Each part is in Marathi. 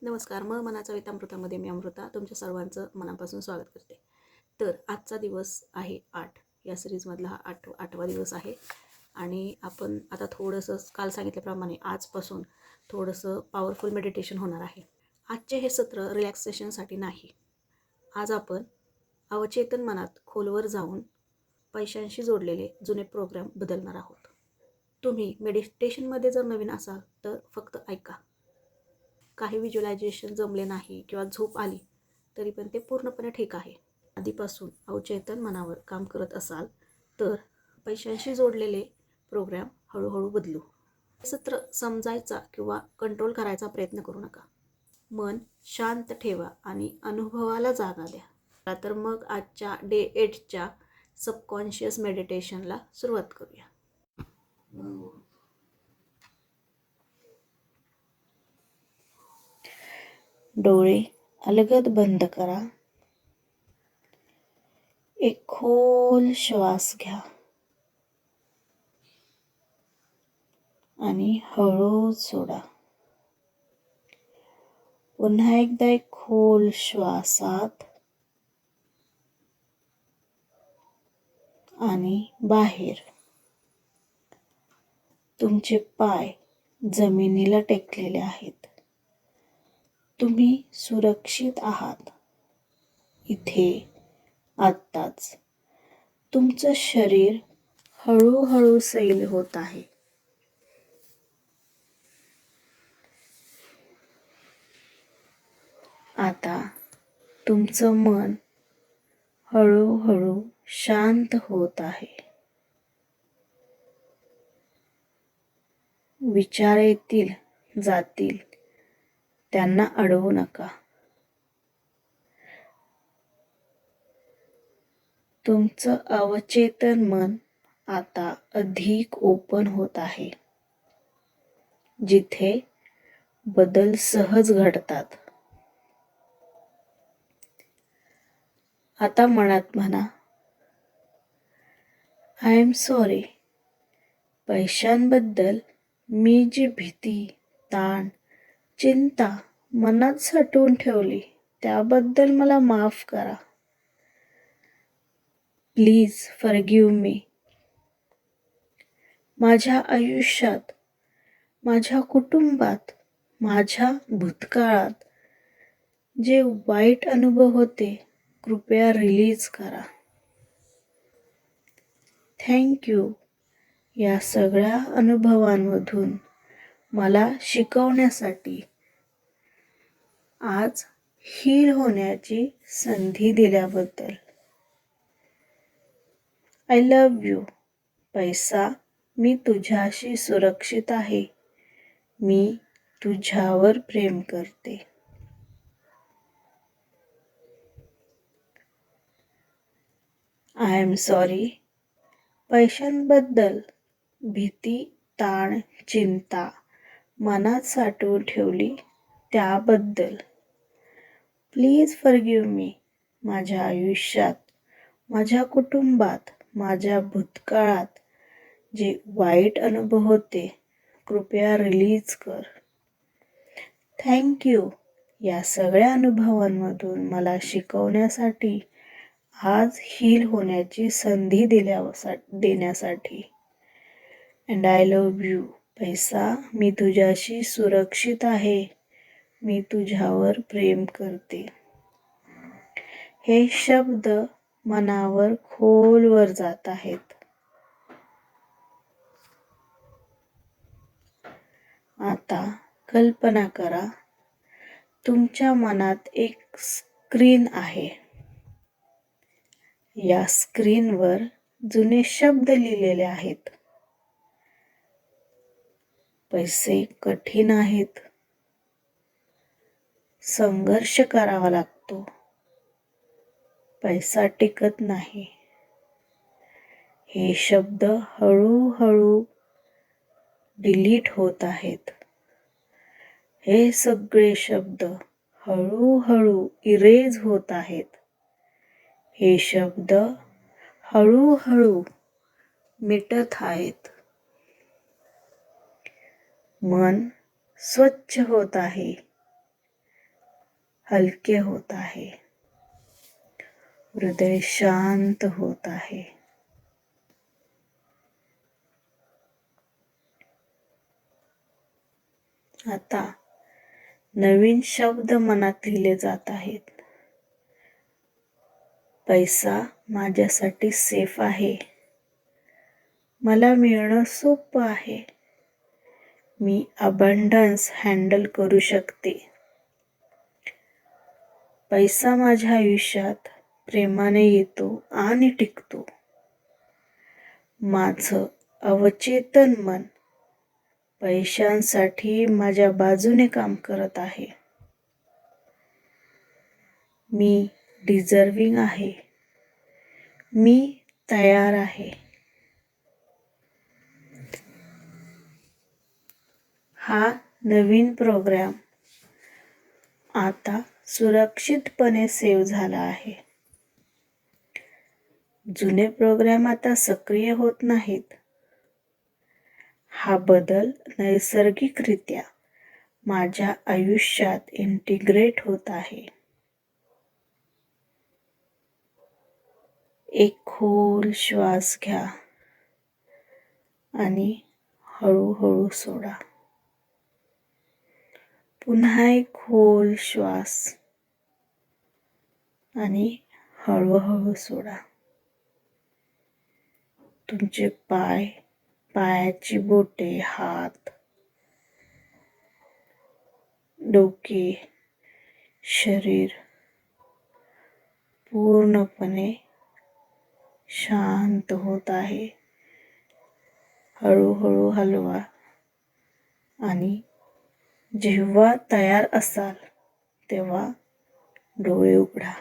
नमस्कार. मनाचा वेतामृतामध्ये मी अमृता तुमच्या सर्वांचं मनापासून स्वागत करते. तर आजचा दिवस आहे 8. या सिरीजमधला हा आठवा दिवस आहे आणि आपण आता थोडंसं काल सांगितल्याप्रमाणे आजपासून थोडंसं पॉवरफुल मेडिटेशन होणार आहे. आजचे हे सत्र रिलॅक्सेशनसाठी नाही. आज आपण अवचेतन मनात खोलवर जाऊन पैशांशी जोडलेले जुने प्रोग्राम बदलणार आहोत. तुम्ही मेडिटेशनमध्ये जर नवीन असाल तर फक्त ऐका. काही व्हिज्युअलायझेशन जमले नाही किंवा झोप आली तरी पण ते पूर्णपणे ठीक आहे. आधीपासून अवचेतन मनावर काम करत असाल तर पैशांशी जोडलेले प्रोग्राम हळूहळू बदलू. सत्र समजायचा किंवा कंट्रोल करायचा प्रयत्न करू नका. मन शांत ठेवा आणि अनुभवाला जागा द्या. तर मग आजच्या डे 8च्या सबकॉन्शियस मेडिटेशनला सुरुवात करूया. डोळे अलगद बंद करा. एक खोल श्वास घ्या आणि हळू सोडा. पुन्हा एकदा एक खोल श्वासात आणि बाहेर. तुमचे पाय जमिनीला टेकलेले आहेत. तुम्ही सुरक्षित आहात. इथे आत्ताच. तुमचं शरीर हळूहळू सैल होत आहे. आता तुमचं मन हळूहळू शांत होत आहे. विचार येतील जातील त्यांना अडवू नका. तुमचं अवचेतन मन आता अधिक ओपन होत आहे, जिथे बदल सहज घडतात. आता मनात म्हणा, आय एम सॉरी. पैशांबद्दल मी जी भीती, ताण, चिंता मनात साठवून ठेवली त्याबद्दल मला माफ करा. Please forgive me. माझ्या आयुष्यात, माझ्या कुटुंबात, माझ्या भूतकाळात जे वाईट अनुभव होते कृपया रिलीज करा. थँक्यू. या सगळ्या अनुभवांमधून मला शिकवण्यासाठी, आज हील होण्याची संधी दिल्याबद्दल. I love you. पैसा, मी तुझ्याशी सुरक्षित आहे. मी तुझ्यावर प्रेम करते. I am sorry. पैशांबद्दल भीती, ताण, चिंता मनात साठवून ठेवली त्याबद्दल. Please forgive me. माझ्या आयुष्यात, माझ्या कुटुंबात, माझ्या भूतकाळात जे वाईट अनुभव होते कृपया रिलीज कर. थँक्यू. या सगळ्या अनुभवांमधून मला शिकवण्यासाठी, आज हील होण्याची संधी देण्यासाठी. And I love you. पैसा, मी तुझ्याशी सुरक्षित आहे. मी तुझ्यावर प्रेम करते. हे शब्द मनावर खोलवर जात आहेत. आता कल्पना करा, तुमच्या मनात एक स्क्रीन आहे. या स्क्रीनवर जुने शब्द लिहिलेले आहेत. पैसे कठीण आहेत. संघर्ष करावा लागतो. पैसा टिकत नाही. हे शब्द हळूहळू डिलीट होत आहेत. हे सगळे शब्द हळूहळू इरेज होत आहेत. हे शब्द हळूहळू मिटत आहेत. मन स्वच्छ होत आहे. हलके होत आहे, हृदय शांत होत आहे. आता नवीन शब्द मनात लिहिले जात आहेत. पैसा माझ्यासाठी सेफ आहे. मला मिळणं सोपं आहे. मी अबंडन्स हँडल करू शकते. पैसा माझ्या आयुष्यात प्रेमाने येतो आणि टिकतो. माझं अवचेतन मन पैशांसाठी माझ्या बाजूने काम करत आहे. मी डिझर्विंग आहे. मी तयार आहे. हा नवीन प्रोग्राम आता सुरक्षितपणे सेव्ह झाला आहे. जुने प्रोग्राम आता सक्रिय होत नाहीत. हा बदल नैसर्गिकरित्या माझ्या आयुष्यात इंटिग्रेट होत आहे. एक खोल श्वास घ्या आणि हळूहळू सोडा. पुन्हा एक खोल श्वास आणि हळूहळू सोडा. तुमचे पाय, पायाची बोटे, हात, डोके, शरीर पूर्णपणे शांत होत आहे. हळूहळू हलवा आणि जेव्हा तयार असाल तेव्हा डोळे उघडा.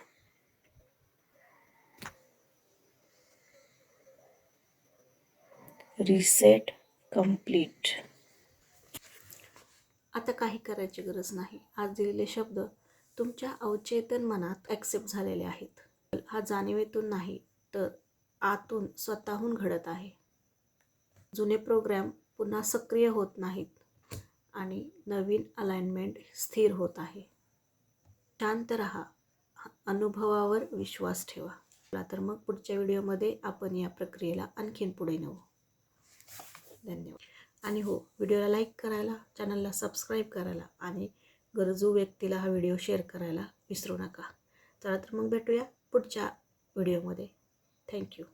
Reset complete. आता काही करायची गरज नाही. आज दिलेले शब्द तुमच्या अवचेतन मनात ॲक्सेप्ट झालेले आहेत. हा जाणीवेतून नाही तर आतून स्वतःहून घडत आहे. जुने प्रोग्राम पुन्हा सक्रिय होत नाहीत आणि नवीन अलाइनमेंट स्थिर होत आहे. शांत रहा, अनुभवावर विश्वास ठेवा. तर मग पुढच्या व्हिडिओमध्ये आपण या प्रक्रियेला आणखीन पुढे नेऊ. धन्यवाद. आणि हो, व्हिडिओला लाईक करायला, चॅनलला सबस्क्राईब करायला आणि गरजू व्यक्तीला हा व्हिडिओ शेअर करायला विसरू नका. चला तर मग भेटूया पुढच्या व्हिडिओमध्ये. थँक्यू.